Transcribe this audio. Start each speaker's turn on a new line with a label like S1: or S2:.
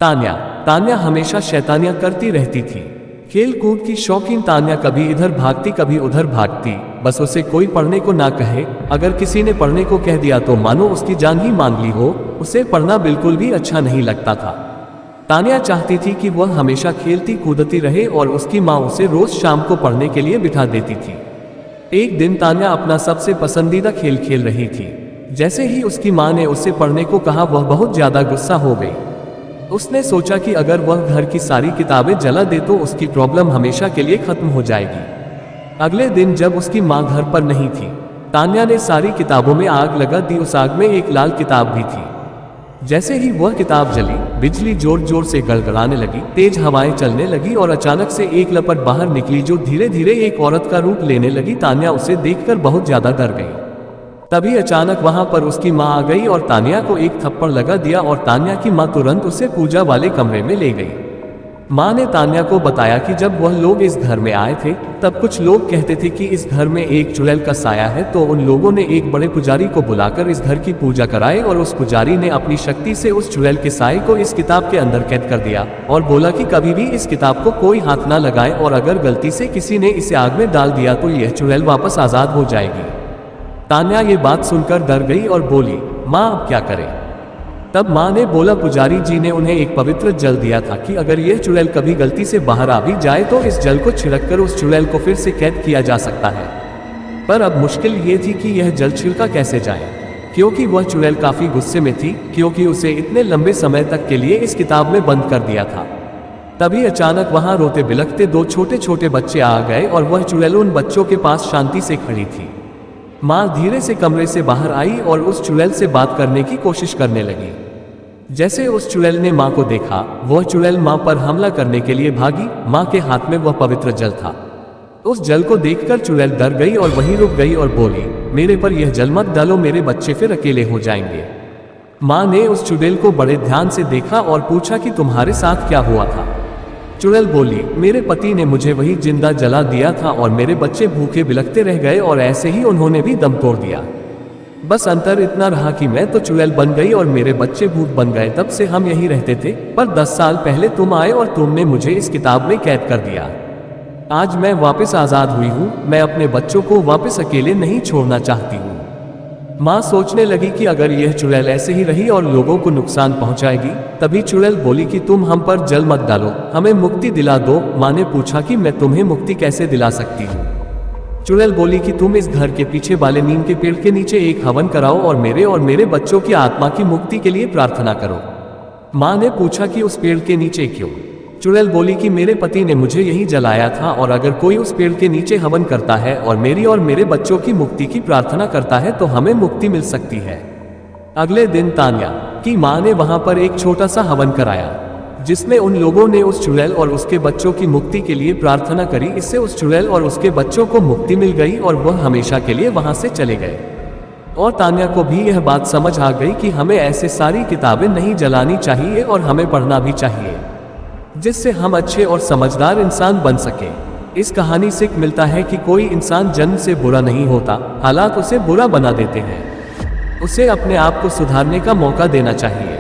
S1: तान्या तान्या हमेशा शैतानियां करती रहती थी। खेल कूद की शौकीन तान्या कभी इधर भागती कभी उधर भागती। बस उसे कोई पढ़ने को ना कहे, अगर किसी ने पढ़ने को कह दिया तो मानो उसकी जान ही मांग ली हो। उसे पढ़ना बिल्कुल भी अच्छा नहीं लगता था। तान्या चाहती थी कि वह हमेशा खेलती कूदती रहे और उसकी माँ उसे रोज शाम को पढ़ने के लिए बिठा देती थी। एक दिन तान्या अपना सबसे पसंदीदा खेल खेल रही थी। जैसे ही उसकी माँ ने उसे पढ़ने को कहा वह बहुत ज्यादा गुस्सा हो गई। उसने सोचा कि अगर वह घर की सारी किताबें जला दे तो उसकी प्रॉब्लम हमेशा के लिए खत्म हो जाएगी। अगले दिन जब उसकी माँ घर पर नहीं थी, तान्या ने सारी किताबों में आग लगा दी। उस आग में एक लाल किताब भी थी। जैसे ही वह किताब जली, बिजली जोर जोर से गड़गड़ाने लगी, तेज हवाएं चलने लगी और अचानक से एक लपट बाहर निकली जो धीरे धीरे एक औरत का रूप लेने लगी। तान्या उसे देखकर बहुत ज्यादा डर गई। तभी अचानक वहां पर उसकी माँ आ गई और तान्या को एक थप्पड़ लगा दिया और तान्या की माँ तुरंत उसे पूजा वाले कमरे में ले गई। माँ ने तान्या को बताया कि जब वह लोग इस घर में आए थे तब कुछ लोग कहते थे कि इस घर में एक चुड़ैल का साया है, तो उन लोगों ने एक बड़े पुजारी को बुलाकर इस घर की पूजा कराई और उस पुजारी ने अपनी शक्ति से उस चुड़ैल के साये को इस किताब के अंदर कैद कर दिया और बोला कि कभी भी इस किताब को कोई हाथ ना लगाए और अगर गलती से किसी ने इसे आग में डाल दिया तो यह चुड़ैल वापस आजाद हो जाएगी। तान्या ये बात सुनकर डर गई और बोली, माँ अब क्या करें? तब माँ ने बोला, पुजारी जी ने उन्हें एक पवित्र जल दिया था कि अगर यह चुड़ैल कभी गलती से बाहर आ भी जाए तो इस जल को छिड़ककर उस चुड़ैल को फिर से कैद किया जा सकता है। पर अब मुश्किल ये थी कि यह जल छिड़का कैसे जाए, क्योंकि वह चुड़ैल काफी गुस्से में थी, क्योंकि उसे इतने लंबे समय तक के लिए इस किताब में बंद कर दिया था। तभी अचानक वहां रोते बिलखते दो छोटे छोटे बच्चे आ गए और वह चुड़ैल उन बच्चों के पास शांति से खड़ी थी। माँ धीरे से कमरे से बाहर आई और उस चुड़ैल से बात करने की कोशिश करने लगी। जैसे उस चुड़ैल ने माँ को देखा, वह चुड़ैल माँ पर हमला करने के लिए भागी। माँ के हाथ में वह पवित्र जल था। उस जल को देखकर चुड़ैल डर गई और वहीं रुक गई और बोली, मेरे पर यह जल मत डालो, मेरे बच्चे फिर अकेले हो जाएंगे। माँ ने उस चुड़ैल को बड़े ध्यान से देखा और पूछा कि तुम्हारे साथ क्या हुआ था? चुड़ैल बोली, मेरे पति ने मुझे वही जिंदा जला दिया था और मेरे बच्चे भूखे बिलखते रह गए और ऐसे ही उन्होंने भी दम तोड़ दिया। बस अंतर इतना रहा कि मैं तो चुड़ैल बन गई और मेरे बच्चे भूत बन गए। तब से हम यहीं रहते थे, पर 10 साल पहले तुम आए और तुमने मुझे इस किताब में कैद कर दिया। आज मैं वापस आजाद हुई हूँ। मैं अपने बच्चों को वापस अकेले नहीं छोड़ना चाहती हूँ। माँ सोचने लगी कि अगर यह चुड़ैल ऐसे ही रही और लोगों को नुकसान पहुंचाएगी। तभी चुड़ैल बोली कि तुम हम पर जल मत डालो, हमें मुक्ति दिला दो। माँ ने पूछा कि मैं तुम्हें मुक्ति कैसे दिला सकती हूँ? चुड़ैल बोली कि तुम इस घर के पीछे वाले नीम के पेड़ के नीचे एक हवन कराओ और मेरे बच्चों की आत्मा की मुक्ति के लिए प्रार्थना करो। माँ ने पूछा कि उस पेड़ के नीचे क्यों? चुड़ैल बोली कि मेरे पति ने मुझे यहीं जलाया था और अगर कोई उस पेड़ के नीचे हवन करता है और मेरे बच्चों की मुक्ति की प्रार्थना करता है तो हमें मुक्ति मिल सकती है। अगले दिन तान्या की माँ ने वहां पर एक छोटा सा हवन कराया, जिसमें उन लोगों ने उस चुड़ैल और उसके बच्चों की मुक्ति के लिए प्रार्थना करी। इससे उस चुड़ैल और उसके बच्चों को मुक्ति मिल गई और वह हमेशा के लिए वहां से चले गए। और तान्या को भी यह बात समझ आ गई कि हमें ऐसे सारी किताबें नहीं जलानी चाहिए और हमें पढ़ना भी चाहिए, जिससे हम अच्छे और समझदार इंसान बन सके। इस कहानी से मिलता है कि कोई इंसान जन्म से बुरा नहीं होता, हालात उसे बुरा बना देते हैं। उसे अपने आप को सुधारने का मौका देना चाहिए।